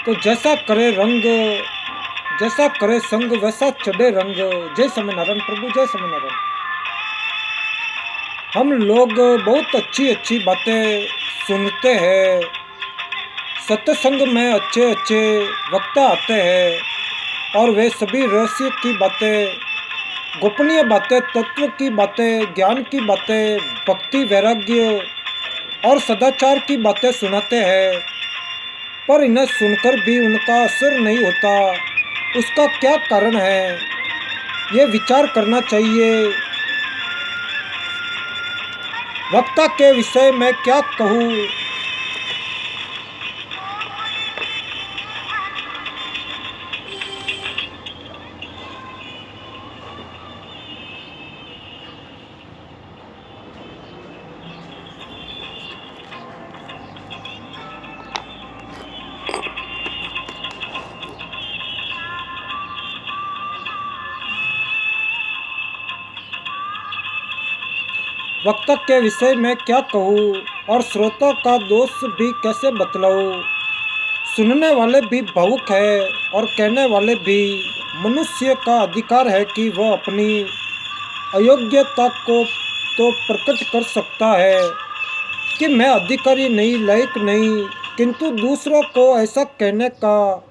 तो जैसा करे संग वैसा चढ़े रंग। जय स्वामीनारायण प्रभु, जय स्वामीनारायण। हम लोग बहुत अच्छी अच्छी बातें सुनते हैं, सत्संग में अच्छे अच्छे वक्ता आते हैं और वे सभी रहस्य की बातें, गोपनीय बातें, तत्व की बातें, ज्ञान की बातें, भक्ति, वैराग्य और सदाचार की बातें सुनाते हैं। पर इन्हें सुनकर भी उनका असर नहीं होता। उसका क्या कारण है, ये विचार करना चाहिए। वक्ता के विषय में क्या कहूँ। वक्ता के विषय में क्या कहूँ और श्रोता का दोष भी कैसे बतलाऊँ। सुनने वाले भी भावुक है और कहने वाले भी। मनुष्य का अधिकार है कि वह अपनी अयोग्यता को तो प्रकट कर सकता है कि मैं अधिकारी नहीं, लायक नहीं, किंतु दूसरों को ऐसा कहने का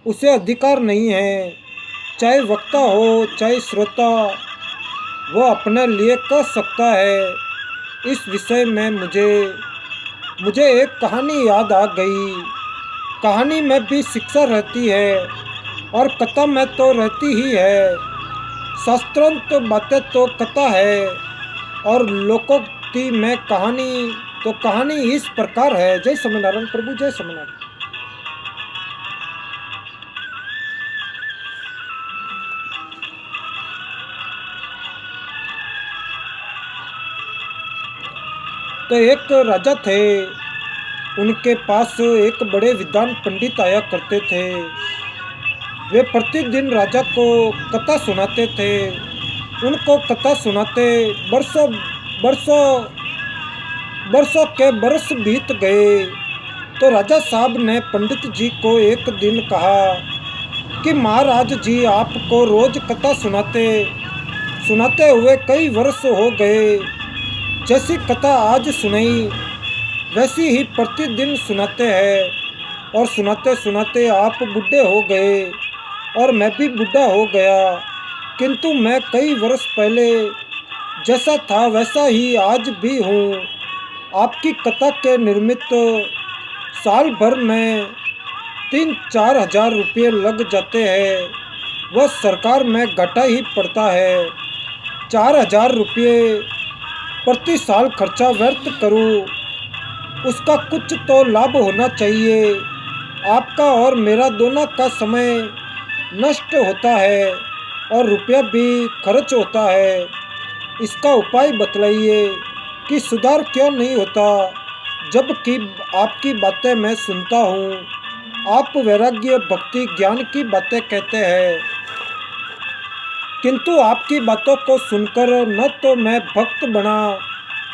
उसे अधिकार नहीं है। चाहे वक्ता हो चाहे श्रोता, वह अपने लिए कह सकता है। इस विषय में मुझे एक कहानी याद आ गई। कहानी में भी शिक्षा रहती है और कथा में तो रहती ही है। शास्त्रांत बातें तो कथा है और लोकोक्ति में कहानी। तो कहानी इस प्रकार है। जय स्वामीनारायण प्रभु, जय स्वामीनारायण। तो एक राजा थे, उनके पास एक बड़े विद्वान पंडित आया करते थे। वे प्रतिदिन राजा को कथा सुनाते थे। उनको कथा सुनाते बरसों बरसों बरसों के बरस बीत गए। तो राजा साहब ने पंडित जी को एक दिन कहा कि महाराज जी, आपको रोज कथा सुनाते हुए कई वर्ष हो गए। जैसी कथा आज सुनाई वैसी ही प्रतिदिन सुनाते हैं और सुनाते सुनाते आप बूढ़े हो गए और मैं भी बूढ़ा हो गया। किंतु मैं कई वर्ष पहले जैसा था वैसा ही आज भी हूँ। आपकी कथा के निमित्त साल भर में 3-4 हजार रुपये लग जाते हैं। वह सरकार में घाटा ही पड़ता है। 4,000 रुपये प्रति साल खर्चा व्यर्थ करूँ, उसका कुछ तो लाभ होना चाहिए। आपका और मेरा दोनों का समय नष्ट होता है और रुपया भी खर्च होता है। इसका उपाय बतलाइए कि सुधार क्यों नहीं होता। जबकि आपकी बातें मैं सुनता हूँ, आप वैराग्य, भक्ति, ज्ञान की बातें कहते हैं, किंतु आपकी बातों को सुनकर न तो मैं भक्त बना,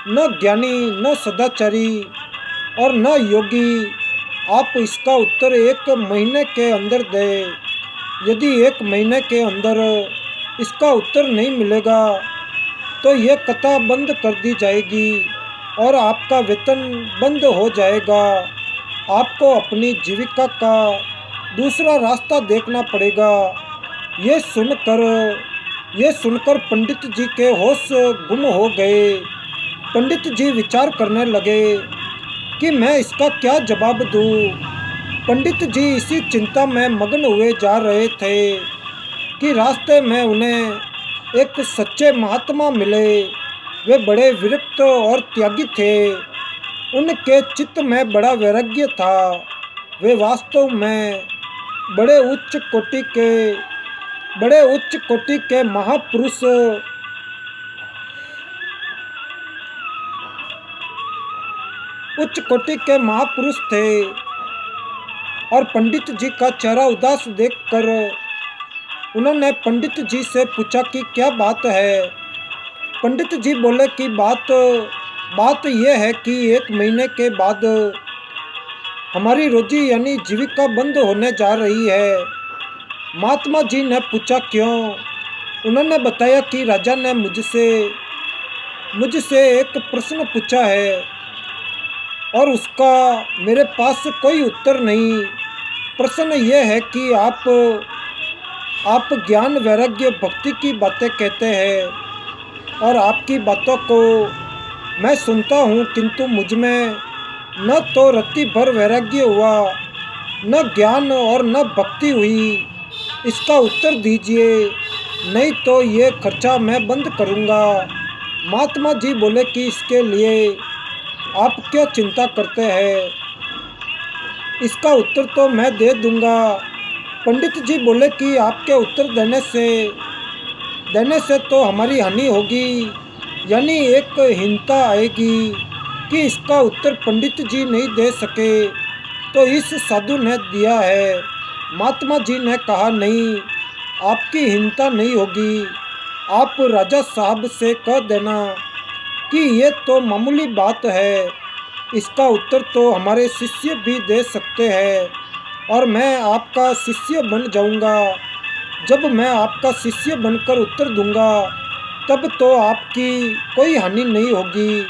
न ज्ञानी, न सदाचारी और न योगी। आप इसका उत्तर 1 महीने के अंदर दें। यदि 1 महीने के अंदर इसका उत्तर नहीं मिलेगा तो ये कथा बंद कर दी जाएगी और आपका वेतन बंद हो जाएगा। आपको अपनी जीविका का दूसरा रास्ता देखना पड़ेगा। ये सुनकर पंडित जी के होश गुम हो गए। पंडित जी विचार करने लगे कि मैं इसका क्या जवाब दूं। पंडित जी इसी चिंता में मग्न हुए जा रहे थे कि रास्ते में उन्हें एक सच्चे महात्मा मिले। वे बड़े विरक्त और त्यागी थे। उनके चित्त में बड़ा वैराग्य था। वे वास्तव में बड़े उच्च कोटि के महापुरुष थे। और पंडित जी का चेहरा उदास देखकर उन्होंने पंडित जी से पूछा कि क्या बात है। पंडित जी बोले कि बात यह है कि 1 महीने के बाद हमारी रोजी यानी जीविका बंद होने जा रही है। महात्मा जी ने पूछा क्यों? उन्होंने बताया कि राजा ने मुझसे मुझसे एक प्रश्न पूछा है और उसका मेरे पास कोई उत्तर नहीं। प्रश्न यह है कि आप ज्ञान वैराग्य भक्ति की बातें कहते हैं और आपकी बातों को मैं सुनता हूँ, किंतु मुझ में न तो रत्ती भर वैराग्य हुआ, न ज्ञान और न भक्ति हुई। इसका उत्तर दीजिए, नहीं तो ये खर्चा मैं बंद करूँगा। महात्मा जी बोले कि इसके लिए आप क्यों चिंता करते हैं, इसका उत्तर तो मैं दे दूँगा। पंडित जी बोले कि आपके उत्तर देने से तो हमारी हानि होगी, यानी एक हीनता आएगी कि इसका उत्तर पंडित जी नहीं दे सके तो इस साधु ने दिया है। महात्मा जी ने कहा, नहीं, आपकी हीनता नहीं होगी। आप राजा साहब से कह देना कि ये तो मामूली बात है, इसका उत्तर तो हमारे शिष्य भी दे सकते हैं और मैं आपका शिष्य बन जाऊंगा। जब मैं आपका शिष्य बनकर उत्तर दूंगा तब तो आपकी कोई हानि नहीं होगी।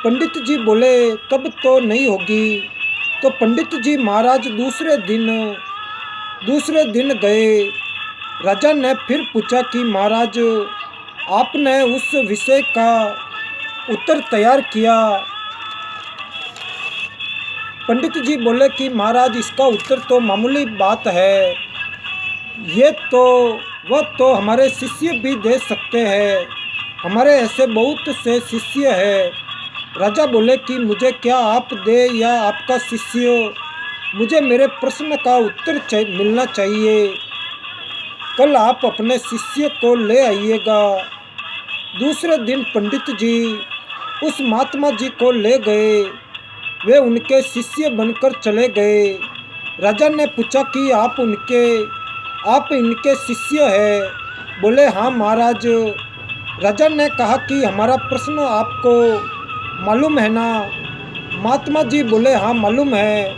पंडित जी बोले, तब तो नहीं होगी। तो पंडित जी महाराज दूसरे दिन गए। राजा ने फिर पूछा कि महाराज, आपने उस विषय का उत्तर तैयार किया? पंडित जी बोले कि महाराज, इसका उत्तर तो मामूली बात है, वह तो हमारे शिष्य भी दे सकते हैं, हमारे ऐसे बहुत से शिष्य हैं। राजा बोले कि मुझे क्या आप दे या आपका शिष्य, मुझे मेरे प्रश्न का उत्तर मिलना चाहिए। कल आप अपने शिष्य को ले आइएगा। दूसरे दिन पंडित जी उस महात्मा जी को ले गए। वे उनके शिष्य बनकर चले गए। राजा ने पूछा कि आप इनके शिष्य हैं? बोले, हाँ महाराज। राजा ने कहा कि हमारा प्रश्न आपको मालूम है ना? महात्मा जी बोले, हाँ मालूम है।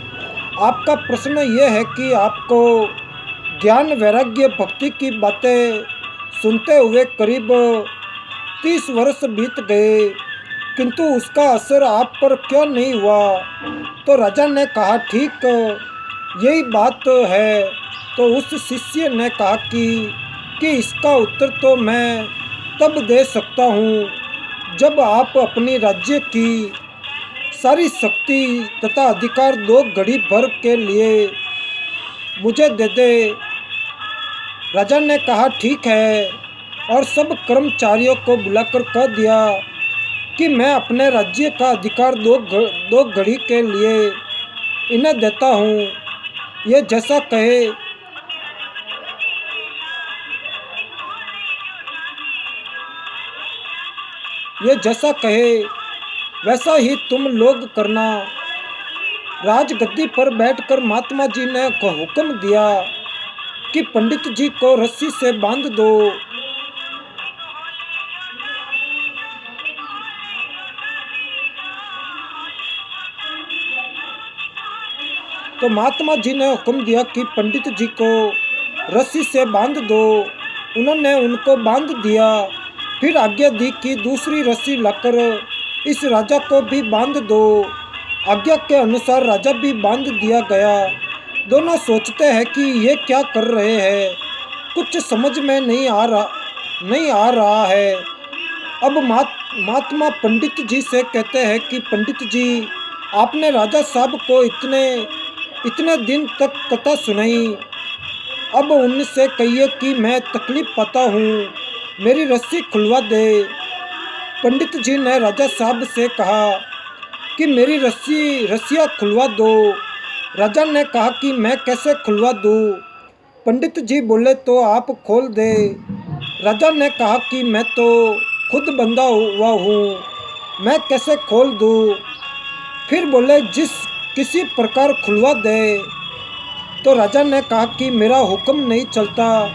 आपका प्रश्न ये है कि आपको ज्ञान वैराग्य भक्ति की बातें सुनते हुए करीब 30 वर्ष बीत गए, किंतु उसका असर आप पर क्यों नहीं हुआ? तो राजा ने कहा, ठीक यही बात है। तो उस शिष्य ने कहा कि इसका उत्तर तो मैं तब दे सकता हूँ जब आप अपनी राज्य की सारी शक्ति तथा अधिकार 2 घड़ी भर के लिए मुझे दे दे। राजा ने कहा, ठीक है, और सब कर्मचारियों को बुलाकर कह दिया कि मैं अपने राज्य का अधिकार 2 घड़ी के लिए इन्हें देता हूँ। ये जैसा कहे वैसा ही तुम लोग करना। राजगद्दी पर बैठकर महात्मा जी ने हुक्म दिया कि पंडित जी को रस्सी से बांध दो। तो महात्मा जी ने हुक्म दिया कि पंडित जी को रस्सी से बांध दो। उन्होंने उनको बांध दिया। फिर आज्ञा दी कि दूसरी रस्सी लाकर इस राजा को भी बांध दो। आज्ञा के अनुसार राजा भी बांध दिया गया। दोनों सोचते हैं कि ये क्या कर रहे हैं, कुछ समझ में नहीं आ रहा है। अब महात्मा पंडित जी से कहते हैं कि पंडित जी, आपने राजा साहब को इतने दिन तक कथा सुनाई, अब उनसे कहिए कि मैं तकलीफ पाता हूँ, मेरी रस्सी खुलवा दे। पंडित जी ने राजा साहब से कहा कि मेरी रस्सियाँ खुलवा दो। राजा ने कहा कि मैं कैसे खुलवा दूँ? पंडित जी बोले, तो आप खोल दे। राजा ने कहा कि मैं तो खुद बंधा हुआ हूँ, मैं कैसे खोल दूँ? फिर बोले, किसी प्रकार खुलवा दे। तो राजा ने कहा कि मेरा हुक्म नहीं चलता,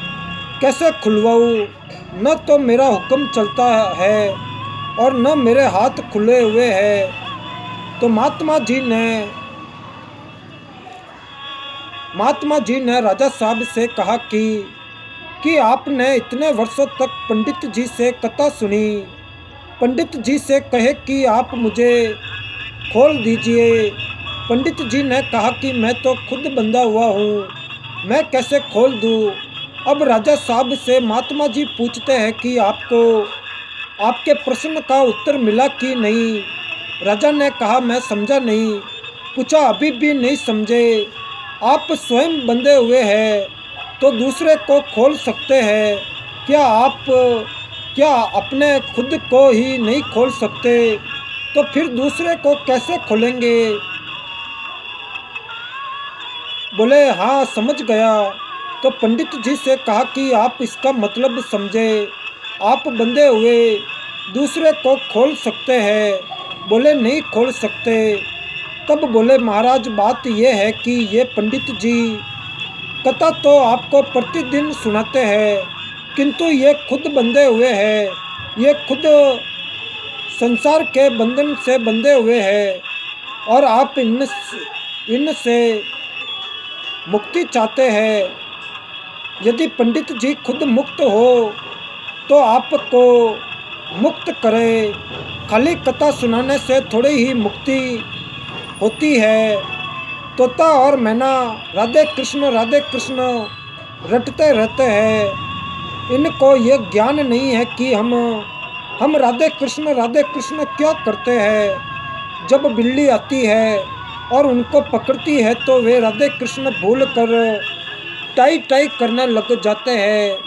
कैसे खुलवाऊँ? न तो मेरा हुक्म चलता है और न मेरे हाथ खुले हुए हैं। तो महात्मा जी ने महात्मा जी ने राजा साहब से कहा कि आपने इतने वर्षों तक पंडित जी से कथा सुनी, पंडित जी से कहे कि आप मुझे खोल दीजिए। पंडित जी ने कहा कि मैं तो खुद बंधा हुआ हूँ, मैं कैसे खोल दूँ। अब राजा साहब से महात्मा जी पूछते हैं कि आपको आपके प्रश्न का उत्तर मिला कि नहीं। राजा ने कहा मैं समझा नहीं। पूछा अभी भी नहीं समझे? आप स्वयं बंधे हुए हैं तो दूसरे को खोल सकते हैं, क्या अपने खुद को ही नहीं खोल सकते तो फिर दूसरे को कैसे खोलेंगे? बोले हाँ समझ गया। तो पंडित जी से कहा कि आप इसका मतलब समझे, आप बंधे हुए दूसरे को खोल सकते हैं। बोले नहीं खोल सकते। तब बोले महाराज बात यह है कि ये पंडित जी कथा तो आपको प्रतिदिन सुनाते हैं, किंतु ये खुद बंधे हुए हैं, ये खुद संसार के बंधन से बंधे हुए हैं और आप इनसे मुक्ति चाहते हैं। यदि पंडित जी खुद मुक्त हो तो आपको मुक्त करे। खाली कथा सुनाने से थोड़ी ही मुक्ति होती है। तोता और मैना राधे कृष्ण रटते रहते हैं। इनको ये ज्ञान नहीं है कि हम राधे कृष्ण क्यों करते हैं। जब बिल्ली आती है और उनको पकड़ती है तो वे राधे कृष्ण भूल कर टाई टाई करने लग जाते हैं।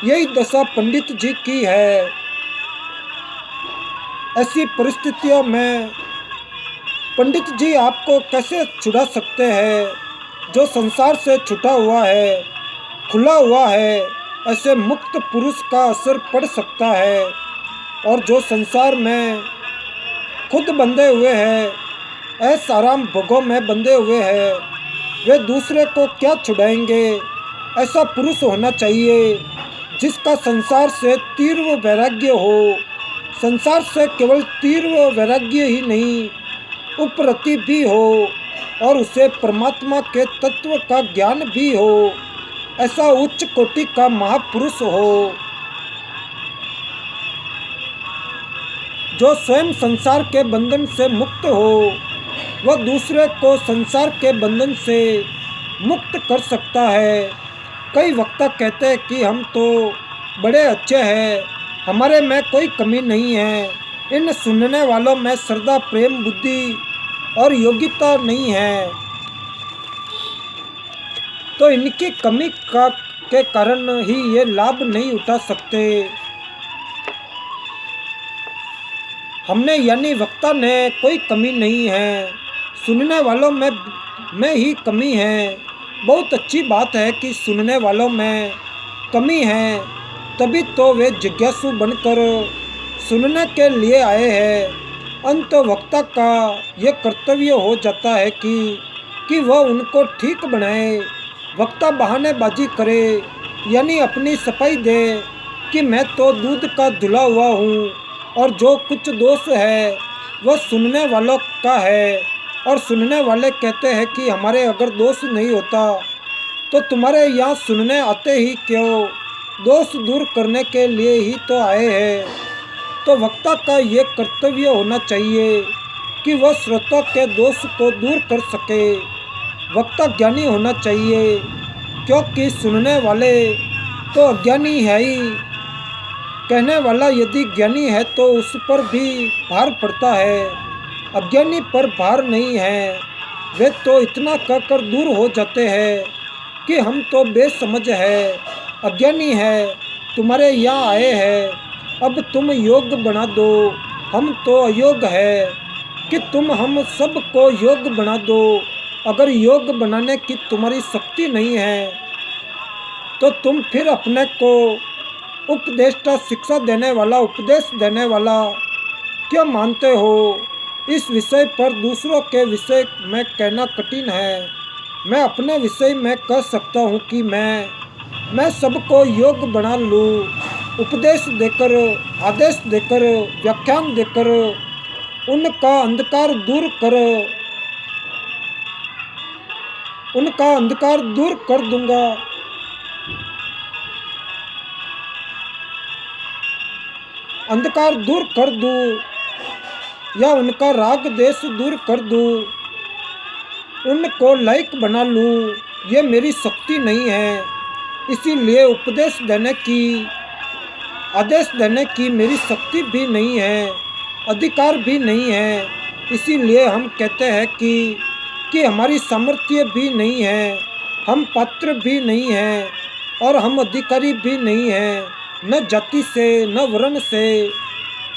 यही दशा पंडित जी की है। ऐसी परिस्थितियों में पंडित जी आपको कैसे छुड़ा सकते हैं? जो संसार से छुटा हुआ है, खुला हुआ है, ऐसे मुक्त पुरुष का असर पड़ सकता है। और जो संसार में खुद बंधे हुए हैं, ऐस आराम भोगों में बंधे हुए हैं, वे दूसरे को क्या छुड़ाएंगे? ऐसा पुरुष होना चाहिए जिसका संसार से तीव्र वैराग्य हो। संसार से केवल तीव्र वैराग्य ही नहीं, उपरति भी हो और उसे परमात्मा के तत्व का ज्ञान भी हो। ऐसा उच्च कोटि का महापुरुष हो जो स्वयं संसार के बंधन से मुक्त हो, वह दूसरे को संसार के बंधन से मुक्त कर सकता है। कई वक्ता कहते हैं कि हम तो बड़े अच्छे हैं, हमारे में कोई कमी नहीं है। इन सुनने वालों में श्रद्धा, प्रेम, बुद्धि और योग्यता नहीं है, तो इनकी कमी के कारण ही ये लाभ नहीं उठा सकते। हमने यानी वक्ता ने कोई कमी नहीं है, सुनने वालों में ही कमी है। बहुत अच्छी बात है कि सुनने वालों में कमी है, तभी तो वे जिज्ञासु बनकर सुनने के लिए आए हैं। अंत वक्ता का यह कर्तव्य हो जाता है कि वह उनको ठीक बनाए। वक्ता बहानेबाजी करे, यानी अपनी सफाई दे कि मैं तो दूध का धुला हुआ हूँ और जो कुछ दोष है वह सुनने वालों का है। और सुनने वाले कहते हैं कि हमारे अगर दोष नहीं होता तो तुम्हारे यहाँ सुनने आते ही क्यों? दोष दूर करने के लिए ही तो आए हैं। तो वक्ता का ये कर्तव्य होना चाहिए कि वह श्रोता के दोष को दूर कर सके। वक्ता ज्ञानी होना चाहिए, क्योंकि सुनने वाले तो अज्ञानी है ही। कहने वाला यदि ज्ञानी है तो उस पर भी भार पड़ता है, अज्ञानी पर भार नहीं है। वे तो इतना कहकर दूर हो जाते हैं कि हम तो बेसमझ है, अज्ञानी है, तुम्हारे यहाँ आए हैं, अब तुम योग बना दो, हम तो अयोग है कि तुम हम सब को योग बना दो। अगर योग बनाने की तुम्हारी शक्ति नहीं है तो तुम फिर अपने को उपदेष्टा, शिक्षा देने वाला, उपदेश देने वाला क्या मानते हो? इस विषय पर दूसरों के विषय में कहना कठिन है। मैं अपने विषय में कह सकता हूँ कि मैं सबको योग बना लूँ, उपदेश देकर, आदेश देकर, व्याख्यान देकर उनका अंधकार दूर कर उनका अंधकार दूर कर दूंगा। अंधकार दूर कर दूं या उनका राग देश दूर कर दूं, उनको लायक बना लूं, ये मेरी शक्ति नहीं है। इसीलिए उपदेश देने की, आदेश देने की मेरी शक्ति भी नहीं है, अधिकार भी नहीं है। इसीलिए हम कहते हैं कि हमारी सामर्थ्य भी नहीं है, हम पात्र भी नहीं हैं और हम अधिकारी भी नहीं हैं, न जाति से, न वर्ण से,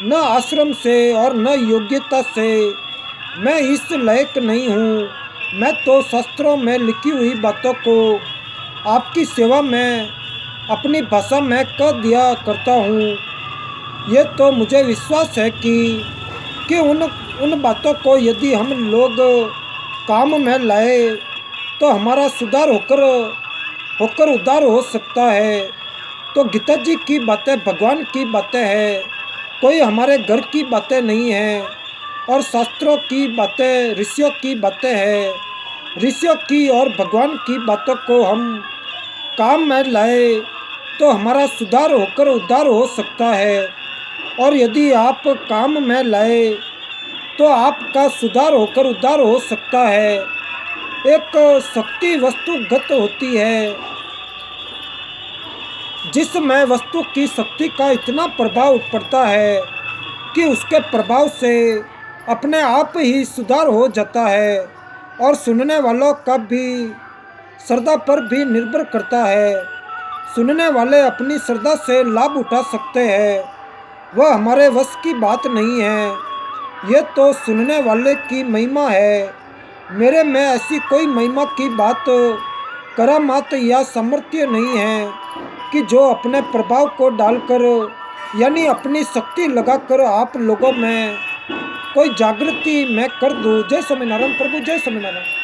न आश्रम से और न योग्यता से। मैं इस लायक नहीं हूँ। मैं तो शास्त्रों में लिखी हुई बातों को आपकी सेवा में अपनी भाषा में कह दिया करता हूँ। ये तो मुझे विश्वास है कि उन बातों को यदि हम लोग काम में लाए तो हमारा सुधार होकर होकर उद्धार हो सकता है। तो गीता जी की बातें भगवान की बातें हैं, कोई हमारे घर की बातें नहीं हैं। और शास्त्रों की बातें ऋषियों की बातें हैं। ऋषियों की और भगवान की बातों को हम काम में लाए तो हमारा सुधार होकर उद्धार हो सकता है। और यदि आप काम में लाए तो आपका सुधार होकर उद्धार हो सकता है। एक शक्ति वस्तुगत होती है जिसमें वस्तु की शक्ति का इतना प्रभाव पड़ता है कि उसके प्रभाव से अपने आप ही सुधार हो जाता है। और सुनने वालों का भी श्रद्धा पर भी निर्भर करता है। सुनने वाले अपनी श्रद्धा से लाभ उठा सकते हैं, वह हमारे वश की बात नहीं है। यह तो सुनने वाले की महिमा है। मेरे में ऐसी कोई महिमा की बात, करामात या सामर्थ्य नहीं है कि जो अपने प्रभाव को डालकर यानी अपनी शक्ति लगाकर आप लोगों में कोई जागृति मैं कर दूं। जय स्वामीनारायण प्रभु, जय स्वामीनारायण।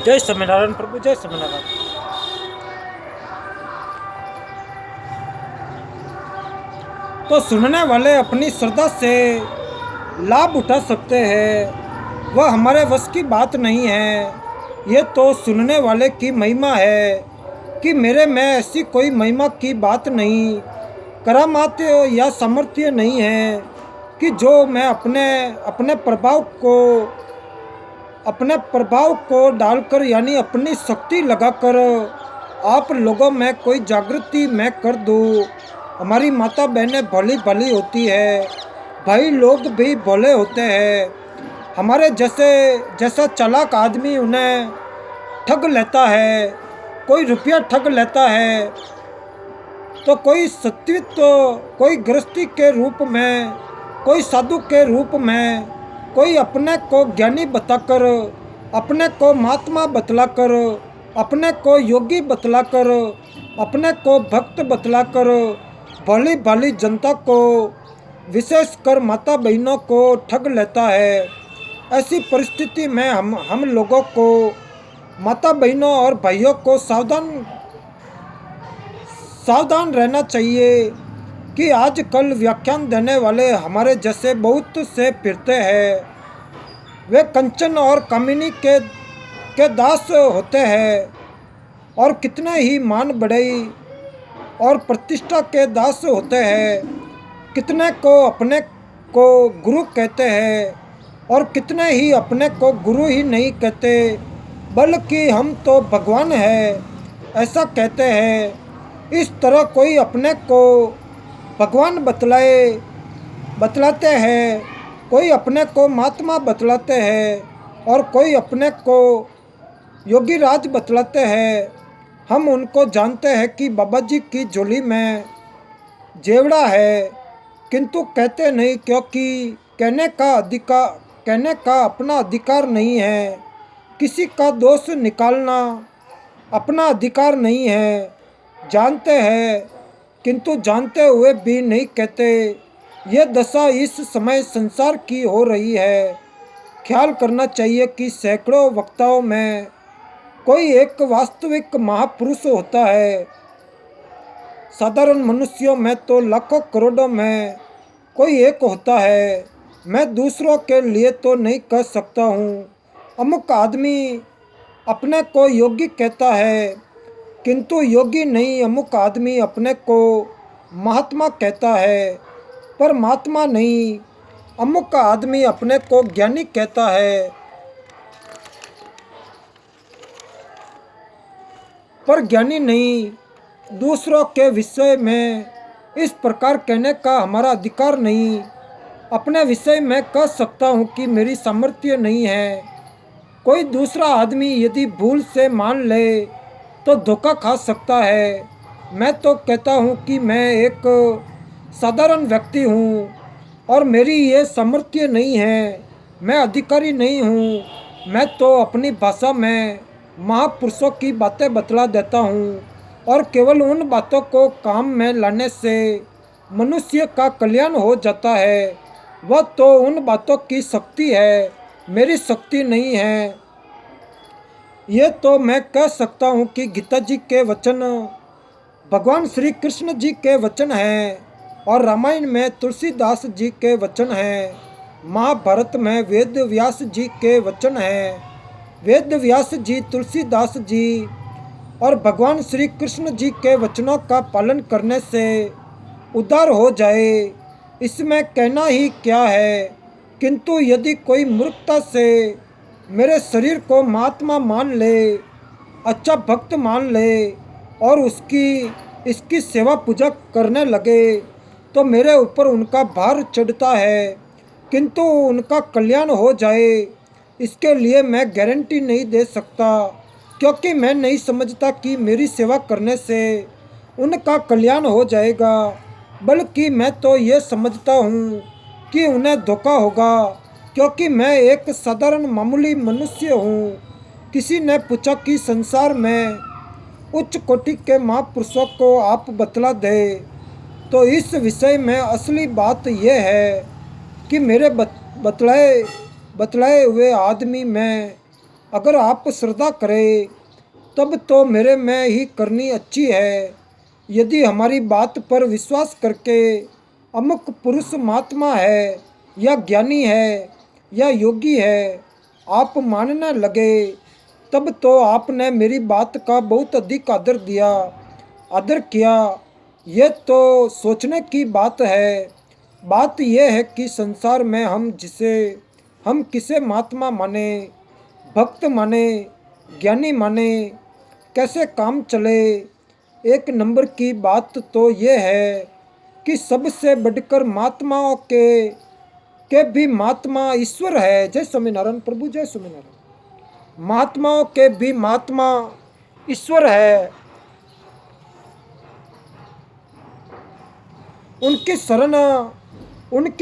जय स्वामीनारायण प्रभु, जय स्वामीनारायण। तो सुनने वाले अपनी श्रद्धा से लाभ उठा सकते हैं, वह हमारे वश की बात नहीं है। ये तो सुनने वाले की महिमा है कि मेरे में ऐसी कोई महिमा की बात नहीं, करामात या सामर्थ्य नहीं है कि जो मैं अपने प्रभाव को डालकर यानी अपनी शक्ति लगाकर आप लोगों में कोई जागृति मैं कर दूँ। हमारी माता बहनें भली भली होती है, भाई लोग भी भले होते हैं। हमारे जैसा चालाक आदमी उन्हें ठग लेता है, कोई रुपया ठग लेता है, तो कोई सत्वित्व, कोई गृहस्थी के रूप में, कोई साधु के रूप में, कोई अपने को ज्ञानी बताकर, अपने को महात्मा बतलाकर, अपने को योगी बतलाकर, अपने को भक्त बतलाकर भली भाली जनता को, विशेषकर माता बहनों को ठग लेता है। ऐसी परिस्थिति में हम लोगों को, माता बहनों और भाइयों को सावधान रहना चाहिए कि आजकल व्याख्यान देने वाले हमारे जैसे बहुत से फिरते हैं। वे कंचन और कामिनी के दास होते हैं और कितने ही मान बढ़ाई और प्रतिष्ठा के दास होते हैं। कितने को अपने को गुरु कहते हैं और कितने ही अपने को गुरु ही नहीं कहते, बल्कि हम तो भगवान हैं ऐसा कहते हैं। इस तरह कोई अपने को भगवान बतलाते हैं, कोई अपने को महात्मा बतलाते हैं और कोई अपने को योगी राज बतलाते हैं। हम उनको जानते हैं कि बाबा जी की झोली में जेवड़ा है, किंतु कहते नहीं, क्योंकि कहने का अपना अधिकार नहीं है। किसी का दोष निकालना अपना अधिकार नहीं है। जानते हैं किंतु जानते हुए भी नहीं कहते। यह दशा इस समय संसार की हो रही है। ख्याल करना चाहिए कि सैकड़ों वक्ताओं में कोई एक वास्तविक महापुरुष होता है। साधारण मनुष्यों में तो लाखों करोड़ों में कोई एक होता है। मैं दूसरों के लिए तो नहीं कह सकता हूँ। अमुक आदमी अपने को योगी कहता है, किंतु योगी नहीं। अमुक आदमी अपने को महात्मा कहता है, पर महात्मा नहीं। अमुक आदमी अपने को ज्ञानी कहता है, पर ज्ञानी नहीं। दूसरों के विषय में इस प्रकार कहने का हमारा अधिकार नहीं। अपने विषय में कह सकता हूँ कि मेरी सामर्थ्य नहीं है। कोई दूसरा आदमी यदि भूल से मान ले तो धोखा खा सकता है। मैं तो कहता हूँ कि मैं एक साधारण व्यक्ति हूँ और मेरी ये सामर्थ्य नहीं है। मैं अधिकारी नहीं हूँ। मैं तो अपनी भाषा में महापुरुषों की बातें बतला देता हूँ और केवल उन बातों को काम में लाने से मनुष्य का कल्याण हो जाता है। वह तो उन बातों की शक्ति है, मेरी शक्ति नहीं है। ये तो मैं कह सकता हूँ कि गीता जी के वचन भगवान श्री कृष्ण जी के वचन हैं और रामायण में तुलसीदास जी के वचन हैं। महाभारत में वेद व्यास जी के वचन हैं। वेद व्यास जी, तुलसीदास जी और भगवान श्री कृष्ण जी के वचनों का पालन करने से उद्धार हो जाए, इसमें कहना ही क्या है। किंतु यदि कोई मूर्खता से मेरे शरीर को महात्मा मान ले, अच्छा भक्त मान ले और इसकी सेवा पूजा करने लगे, तो मेरे ऊपर उनका भार चढ़ता है, किंतु उनका कल्याण हो जाए इसके लिए मैं गारंटी नहीं दे सकता, क्योंकि मैं नहीं समझता कि मेरी सेवा करने से उनका कल्याण हो जाएगा। बल्कि मैं तो ये समझता हूँ कि उन्हें धोखा होगा, क्योंकि मैं एक साधारण मामूली मनुष्य हूँ। किसी ने पूछा कि संसार में उच्च कोटि के महापुरुषों को आप बतला दे, तो इस विषय में असली बात यह है कि मेरे बतलाए हुए आदमी में अगर आप श्रद्धा करें तब तो मेरे में ही करनी अच्छी है। यदि हमारी बात पर विश्वास करके अमुक पुरुष महात्मा है या ज्ञानी है या योगी है आप मानने लगे, तब तो आपने मेरी बात का बहुत अधिक आदर किया। ये तो सोचने की बात है। बात यह है कि संसार में हम किसे महात्मा माने, भक्त माने, ज्ञानी माने, कैसे काम चले। एक नंबर की बात तो ये है कि सबसे बढ़कर महात्माओं के भी महात्मा ईश्वर है। जय स्वामीनारायण प्रभु, जय स्वामीनारायण। महात्माओं के भी महात्मा ईश्वर है। उनकी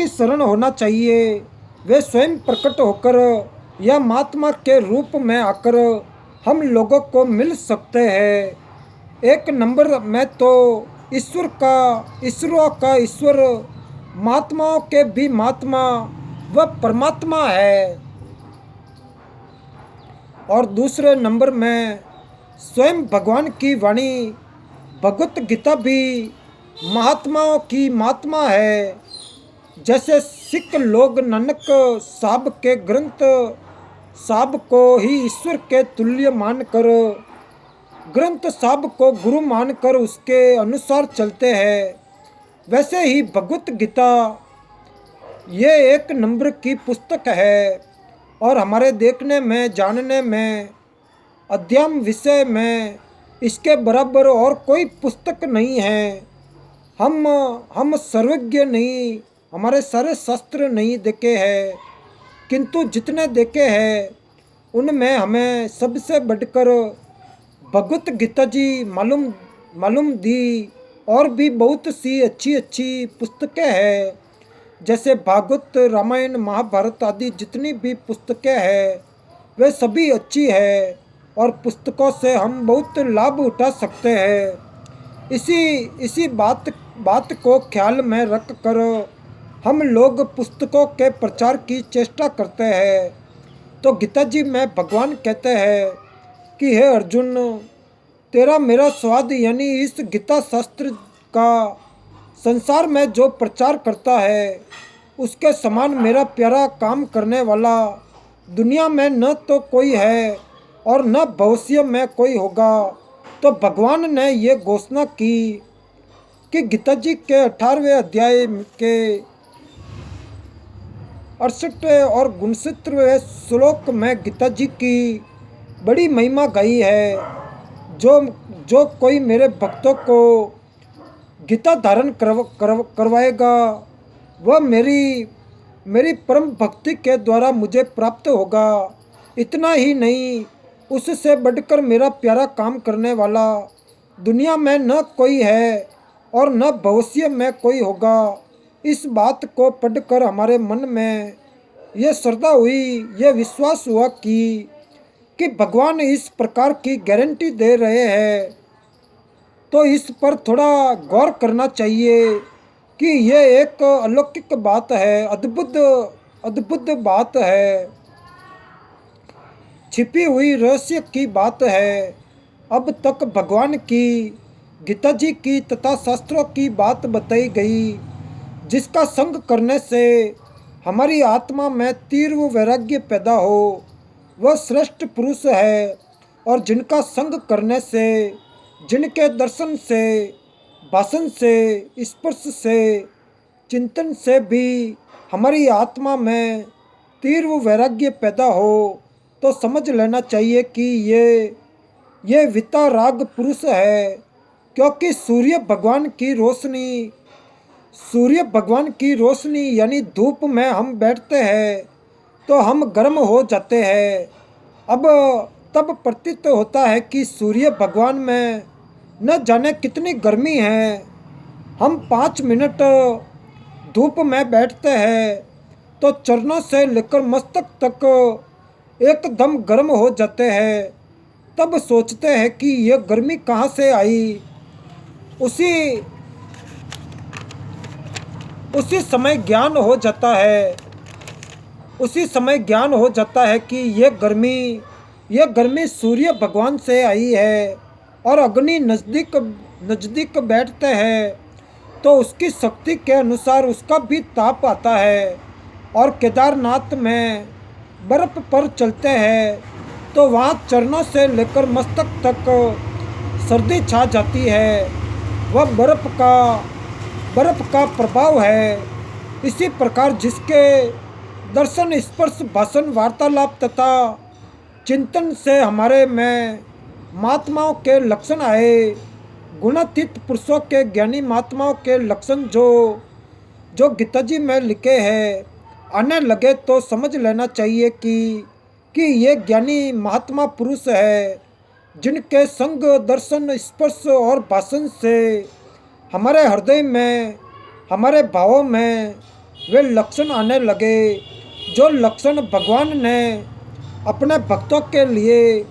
शरण होना चाहिए। वे स्वयं प्रकट होकर या महात्मा के रूप में आकर हम लोगों को मिल सकते हैं। एक नंबर में तो ईश्वरों का ईश्वर, महात्माओं के भी महात्मा वह परमात्मा है। और दूसरे नंबर में स्वयं भगवान की वाणी भगवत गीता भी महात्माओं की महात्मा है। जैसे सिख लोग नानक साहब के ग्रंथ साहब को ही ईश्वर के तुल्य मानकर, ग्रंथ साहब को गुरु मानकर उसके अनुसार चलते हैं, वैसे ही भगवत गीता ये एक नंबर की पुस्तक है। और हमारे देखने में, जानने में, अध्ययन विषय में इसके बराबर और कोई पुस्तक नहीं है। हम सर्वज्ञ नहीं, हमारे सारे शास्त्र नहीं देखे हैं, किंतु जितने देखे हैं उनमें हमें सबसे बढ़कर भगवत गीता जी मालूम दी। और भी बहुत सी अच्छी अच्छी पुस्तकें हैं, जैसे भागवत, रामायण, महाभारत आदि जितनी भी पुस्तकें हैं वे सभी अच्छी है और पुस्तकों से हम बहुत लाभ उठा सकते हैं। इसी बात को ख्याल में रख कर हम लोग पुस्तकों के प्रचार की चेष्टा करते हैं। तो गीता जी में भगवान कहते हैं कि हे अर्जुन, तेरा मेरा स्वाद यानी इस गीता शास्त्र का संसार में जो प्रचार करता है उसके समान मेरा प्यारा काम करने वाला दुनिया में न तो कोई है और न भविष्य में कोई होगा। तो भगवान ने ये घोषणा की कि गीता जी के 18वें अध्याय के 68 और 69वें श्लोक में गीता जी की बड़ी महिमा गाई है। जो कोई मेरे भक्तों को गीता धारण करवाएगा वह मेरी परम भक्ति के द्वारा मुझे प्राप्त होगा। इतना ही नहीं, उससे बढ़कर मेरा प्यारा काम करने वाला दुनिया में न कोई है और न भविष्य में कोई होगा। इस बात को पढ़कर हमारे मन में ये श्रद्धा हुई, ये विश्वास हुआ कि भगवान इस प्रकार की गारंटी दे रहे हैं, तो इस पर थोड़ा गौर करना चाहिए कि ये एक अलौकिक बात है, अद्भुत बात है, छिपी हुई रहस्य की बात है। अब तक भगवान की, गीता जी की तथा शास्त्रों की बात बताई गई, जिसका संग करने से हमारी आत्मा में तीव्र वैराग्य पैदा हो, वह श्रेष्ठ पुरुष है। और जिनका संग करने से, जिनके दर्शन से, भाषण से, स्पर्श से, चिंतन से भी हमारी आत्मा में तीव्र वैराग्य पैदा हो, तो समझ लेना चाहिए कि ये वितराग पुरुष है। क्योंकि सूर्य भगवान की रोशनी यानी धूप में हम बैठते हैं तो हम गर्म हो जाते हैं। तब प्रतीत होता है कि सूर्य भगवान में न जाने कितनी गर्मी है। हम 5 मिनट धूप में बैठते हैं तो चरणों से लेकर मस्तक तक एकदम गर्म हो जाते हैं। तब सोचते हैं कि यह गर्मी कहाँ से आई। उसी समय ज्ञान हो जाता है कि यह गर्मी यह गर्मी सूर्य भगवान से आई है और अग्नि नज़दीक नज़दीक बैठते हैं तो उसकी शक्ति के अनुसार उसका भी ताप आता है। और केदारनाथ में बर्फ़ पर चलते हैं तो वहाँ चरणों से लेकर मस्तक तक सर्दी छा जाती है। वह बर्फ़ का प्रभाव है। इसी प्रकार जिसके दर्शन, स्पर्श, भाषण, वार्तालाप तथा चिंतन से हमारे में महात्माओं के लक्षण आए, गुणातीत पुरुषों के, ज्ञानी महात्माओं के लक्षण जो जो गीता जी में लिखे हैं आने लगे तो समझ लेना चाहिए कि ये ज्ञानी महात्मा पुरुष है जिनके संग, दर्शन, स्पर्श और भाषण से हमारे हृदय में, हमारे भावों में वे लक्षण आने लगे, जो लक्षण भगवान ने अपने भक्तों के लिए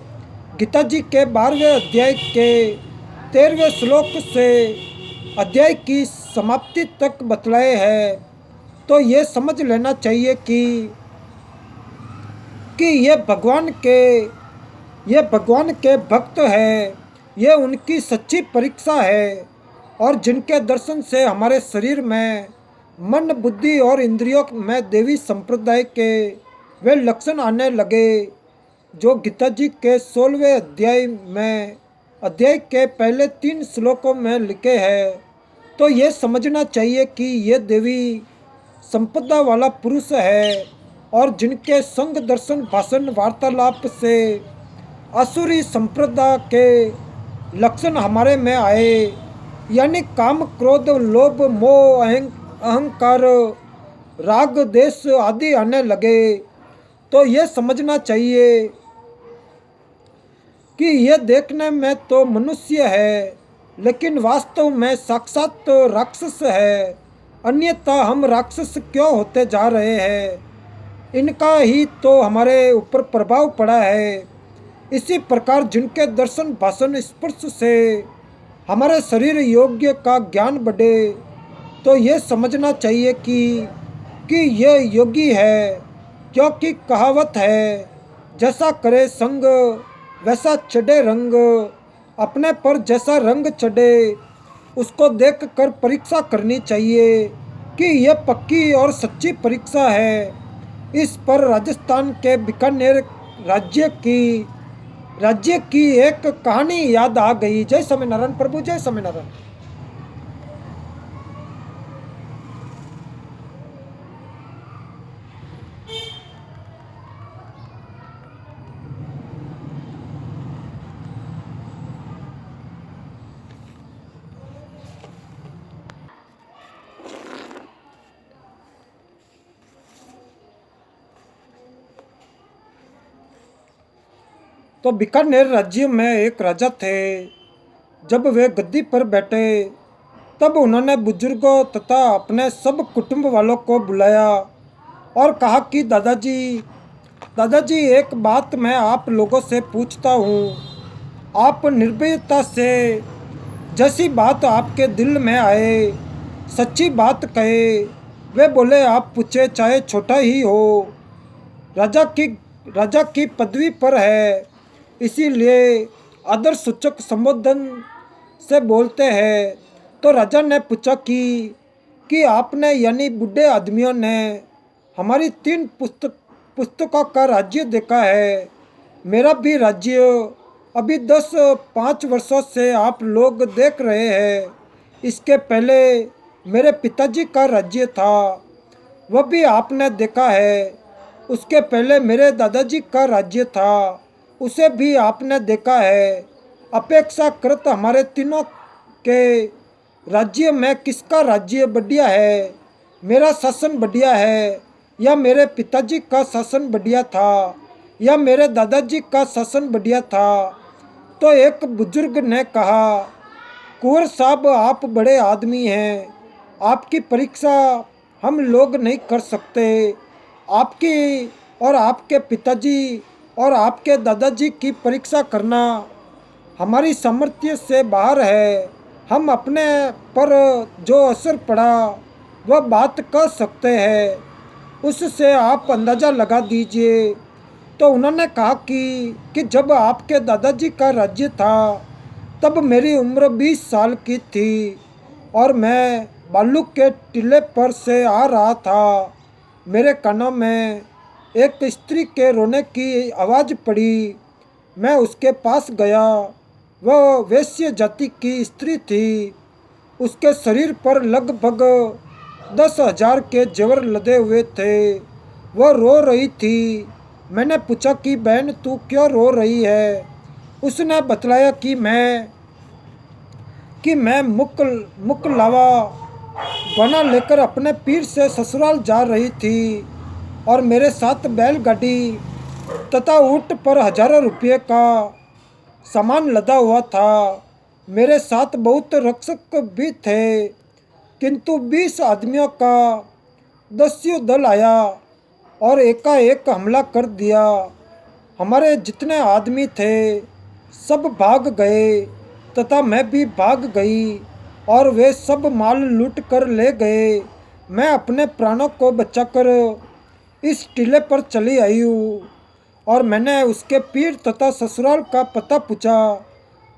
गीता जी के 12वें अध्याय के 13वें श्लोक से अध्याय की समाप्ति तक बतलाए हैं। तो ये समझ लेना चाहिए कि ये भगवान के भक्त हैं, ये उनकी सच्ची परीक्षा है। और जिनके दर्शन से हमारे शरीर में, मन, बुद्धि और इंद्रियों में देवी संप्रदाय के वे लक्षण आने लगे जो गीता जी के 16वें अध्याय के पहले 3 श्लोकों में लिखे हैं। तो ये समझना चाहिए कि ये देवी संपदा वाला पुरुष है और जिनके संग, दर्शन, भाषण, वार्तालाप से आसुरी संप्रदाय के लक्षण हमारे में आए, यानी काम, क्रोध, लोभ, मोह, अहंकार, राग, देश आदि आने लगे। तो ये समझना चाहिए कि ये देखने में तो मनुष्य है लेकिन वास्तव में साक्षात राक्षस है। अन्यथा हम राक्षस क्यों होते जा रहे हैं, इनका ही तो हमारे ऊपर प्रभाव पड़ा है। इसी प्रकार जिनके दर्शन, भाषण, स्पर्श से हमारे शरीर योग्य का ज्ञान बढ़े तो ये समझना चाहिए कि ये योगी है, क्योंकि कहावत है, जैसा करे संग वैसा चढ़े रंग। अपने पर जैसा रंग चढ़े उसको देखकर परीक्षा करनी चाहिए कि यह पक्की और सच्ची परीक्षा है। इस पर राजस्थान के बीकानेर राज्य की एक कहानी याद आ गई। जय स्वामीनारायण प्रभु, जय स्वामीनारायण। तो बीकानेर राज्य में एक राजा थे। जब वे गद्दी पर बैठे तब उन्होंने बुजुर्गों तथा अपने सब कुटुंब वालों को बुलाया और कहा कि दादाजी एक बात मैं आप लोगों से पूछता हूँ। आप निर्भयता से जैसी बात आपके दिल में आए सच्ची बात कहे। वे बोले, आप पूछे चाहे छोटा ही हो, राजा की पदवी पर है, इसीलिए आदर सूचक संबोधन से बोलते हैं। तो राजा ने पूछा कि आपने यानी बूढ़े आदमियों ने हमारी 3 पुस्तकों का राज्य देखा है। मेरा भी राज्य अभी 5 वर्षों से आप लोग देख रहे हैं। इसके पहले मेरे पिताजी का राज्य था, वह भी आपने देखा है। उसके पहले मेरे दादाजी का राज्य था, उसे भी आपने देखा है। अपेक्षाकृत हमारे तीनों के राज्य में किसका राज्य बढ़िया है? मेरा शासन बढ़िया है या मेरे पिताजी का शासन बढ़िया था या मेरे दादाजी का शासन बढ़िया था? तो एक बुजुर्ग ने कहा, कुंवर साहब, आप बड़े आदमी हैं, आपकी परीक्षा हम लोग नहीं कर सकते। आपकी और आपके पिताजी और आपके दादाजी की परीक्षा करना हमारी सामर्थ्य से बाहर है। हम अपने पर जो असर पड़ा वह बात कर सकते हैं, उससे आप अंदाज़ा लगा दीजिए। तो उन्होंने कहा कि जब आपके दादाजी का राज्य था तब मेरी उम्र 20 साल की थी और मैं बालू के टीले पर से आ रहा था। मेरे कानों में एक स्त्री के रोने की आवाज़ पड़ी। मैं उसके पास गया। वह वैश्य जाति की स्त्री थी। उसके शरीर पर लगभग 10,000 के जेवर लदे हुए थे। वह रो रही थी। मैंने पूछा कि बहन तू क्यों रो रही है। उसने बतलाया कि मैं मुकलावा गहना लेकर अपने पीर से ससुराल जा रही थी और मेरे साथ बैलगाड़ी तथा ऊँट पर हजारों रुपये का सामान लदा हुआ था। मेरे साथ बहुत रक्षक भी थे, किंतु 20 आदमियों का दस्यु दल आया और एकाएक हमला कर दिया। हमारे जितने आदमी थे सब भाग गए तथा मैं भी भाग गई और वे सब माल लूट कर ले गए। मैं अपने प्राणों को बचाकर इस टीले पर चली आई हूँ और मैंने उसके पीर तथा ससुराल का पता पूछा।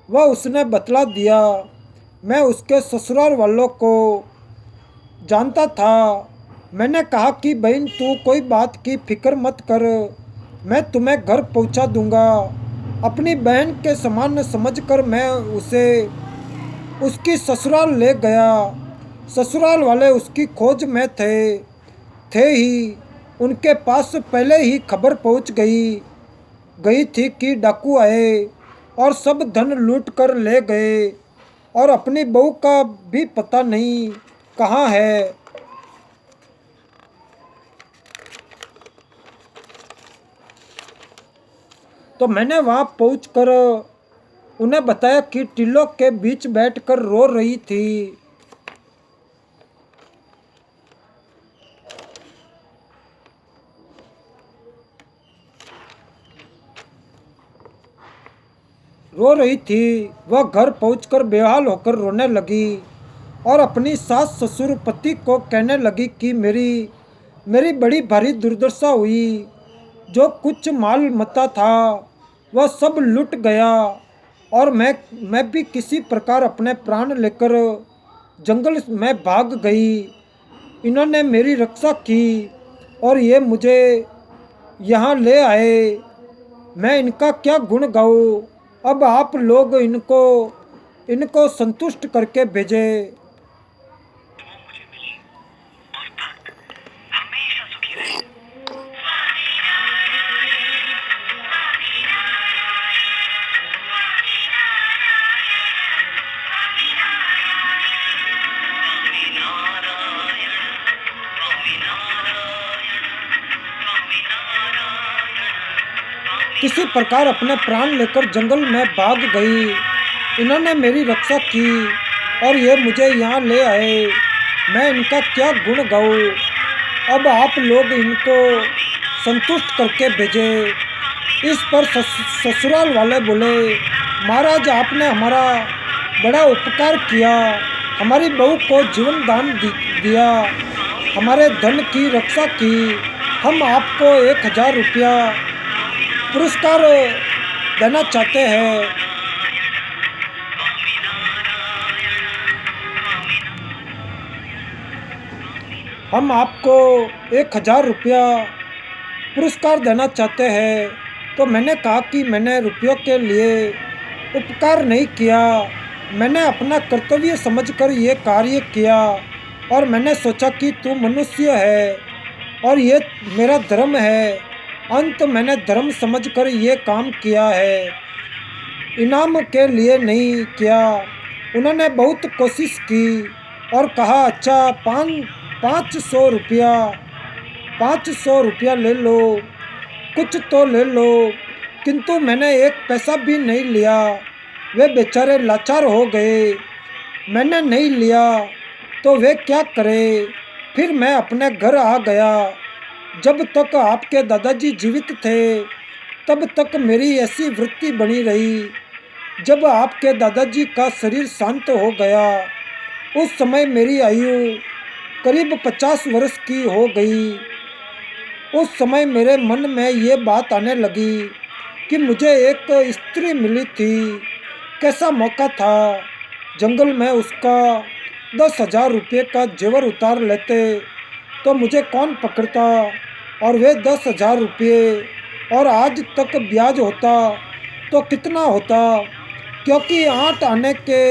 वह उसने बतला दिया। मैं उसके ससुराल वालों को जानता था। मैंने कहा कि बहन तू कोई बात की फिक्र मत कर, मैं तुम्हें घर पहुंचा दूंगा। अपनी बहन के समान समझकर मैं उसे उसकी ससुराल ले गया। ससुराल वाले उसकी खोज में थे ही। उनके पास पहले ही खबर पहुंच गई थी कि डाकू आए और सब धन लूट कर ले गए और अपनी बहू का भी पता नहीं कहाँ है। तो मैंने वहाँ पहुंचकर उन्हें बताया कि टीलों के बीच बैठकर रो रही थी। वह घर पहुंचकर बेहाल होकर रोने लगी और अपनी सास ससुर पति को कहने लगी कि मेरी बड़ी भारी दुर्दशा हुई। जो कुछ माल मता था वह सब लुट गया और मैं भी किसी प्रकार अपने प्राण लेकर जंगल में भाग गई। इन्होंने मेरी रक्षा की और ये मुझे यहाँ ले आए। मैं इनका क्या गुण गाऊँ। अब आप लोग इनको संतुष्ट करके भेजे। किसी प्रकार अपने प्राण लेकर जंगल में भाग गई। इन्होंने मेरी रक्षा की और ये मुझे यहाँ ले आए। मैं इनका क्या गुण गाऊँ। अब आप लोग इनको संतुष्ट करके भेजे। इस पर ससुराल वाले बोले, महाराज आपने हमारा बड़ा उपकार किया, हमारी बहू को जीवन दान दिया, हमारे धन की रक्षा की। हम आपको 1,000 रुपया पुरस्कार देना चाहते हैं। हम आपको 1,000 रुपया पुरस्कार देना चाहते हैं। तो मैंने कहा कि मैंने रुपयों के लिए उपकार नहीं किया। मैंने अपना कर्तव्य समझकर ये कार्य किया और मैंने सोचा कि तू मनुष्य है और ये मेरा धर्म है। अंत मैंने धर्म समझकर ये काम किया है, इनाम के लिए नहीं किया। उन्होंने बहुत कोशिश की और कहा अच्छा 500 रुपया ले लो, कुछ तो ले लो। किंतु मैंने एक पैसा भी नहीं लिया। वे बेचारे लाचार हो गए। मैंने नहीं लिया तो वे क्या करें। फिर मैं अपने घर आ गया। जब तक आपके दादाजी जीवित थे तब तक मेरी ऐसी वृत्ति बनी रही। जब आपके दादाजी का शरीर शांत हो गया उस समय मेरी आयु करीब 50 वर्ष की हो गई। उस समय मेरे मन में ये बात आने लगी कि मुझे एक स्त्री मिली थी, कैसा मौका था। जंगल में उसका 10,000 रुपये का जेवर उतार लेते तो मुझे कौन पकड़ता, और वे 10,000 रुपये और आज तक ब्याज होता तो कितना होता, क्योंकि 8 आने के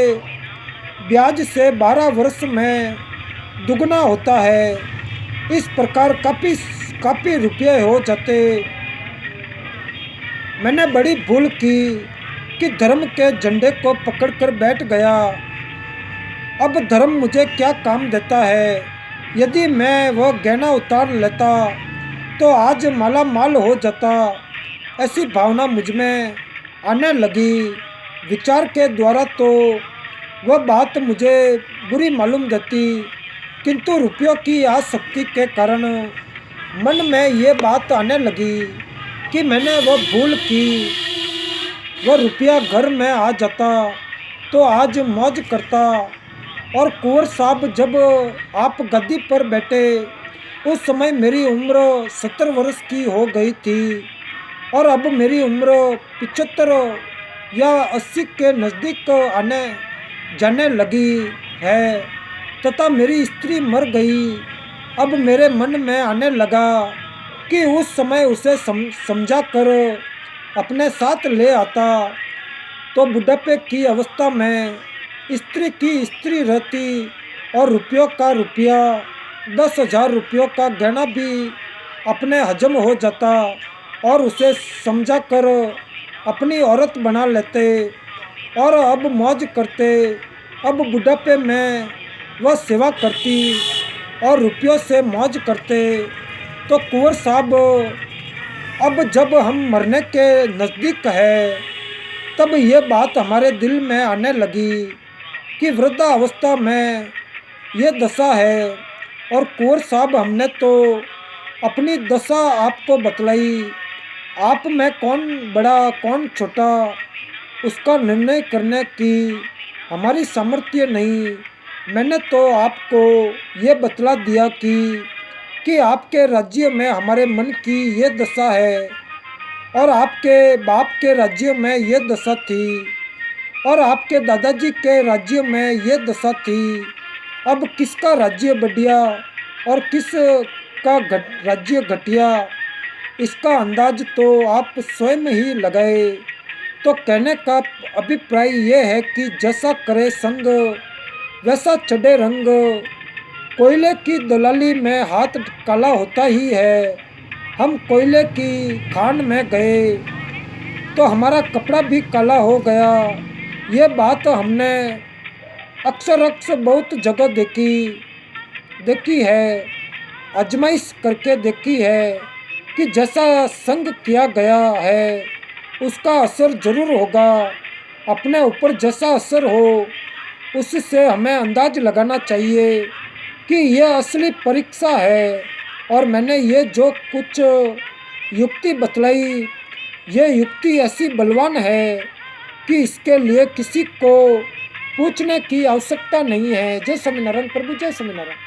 ब्याज से 12 वर्ष में दुगना होता है। इस प्रकार काफ़ी काफ़ी रुपये हो जाते। मैंने बड़ी भूल की कि धर्म के झंडे को पकड़कर बैठ गया। अब धर्म मुझे क्या काम देता है। यदि मैं वह गहना उतार लेता तो आज माला माल हो जाता। ऐसी भावना मुझ में आने लगी। विचार के द्वारा तो वह बात मुझे बुरी मालूम देती, किंतु रुपयों की आसक्ति के कारण मन में ये बात आने लगी कि मैंने वह भूल की। वह रुपया घर में आ जाता तो आज मौज करता। और कुंवर साहब, जब आप गद्दी पर बैठे उस समय मेरी उम्र 70 वर्ष की हो गई थी, और अब मेरी उम्र 75 या 80 के नज़दीक आने जाने लगी है, तथा मेरी स्त्री मर गई। अब मेरे मन में आने लगा कि उस समय उसे समझा कर अपने साथ ले आता तो बुढ़ापे की अवस्था में स्त्री की स्त्री रहती, और रुपयों का रुपया 10,000 रुपयों का गहना भी अपने हजम हो जाता, और उसे समझा कर अपनी औरत बना लेते और अब मौज करते। अब बुढ़ापे में वह सेवा करती और रुपयों से मौज करते। तो कुंवर साहब, अब जब हम मरने के नज़दीक है, तब ये बात हमारे दिल में आने लगी कि वृद्धावस्था में ये दशा है। और कुंवर साहब, हमने तो अपनी दशा आपको बतलाई। आप में कौन बड़ा कौन छोटा, उसका निर्णय करने की हमारी सामर्थ्य नहीं। मैंने तो आपको ये बतला दिया कि आपके राज्य में हमारे मन की ये दशा है, और आपके बाप के राज्य में ये दशा थी, और आपके दादाजी के राज्य में ये दशा थी। अब किसका राज्य बढ़िया और किस का राज्य घटिया, इसका अंदाज तो आप स्वयं ही लगाए। तो कहने का अभिप्राय ये है कि जैसा करे संग वैसा चढ़े रंग। कोयले की दलाली में हाथ काला होता ही है। हम कोयले की खान में गए तो हमारा कपड़ा भी काला हो गया। ये बात हमने अक्सर बहुत जगह देखी है, आजमाइश करके देखी है कि जैसा संग किया गया है उसका असर जरूर होगा। अपने ऊपर जैसा असर हो उससे हमें अंदाज लगाना चाहिए कि यह असली परीक्षा है। और मैंने ये जो कुछ युक्ति बतलाई, ये युक्ति ऐसी बलवान है कि इसके लिए किसी को पूछने की आवश्यकता नहीं है। जय स्वामीनारायण प्रभु, जय स्वामीनारायण।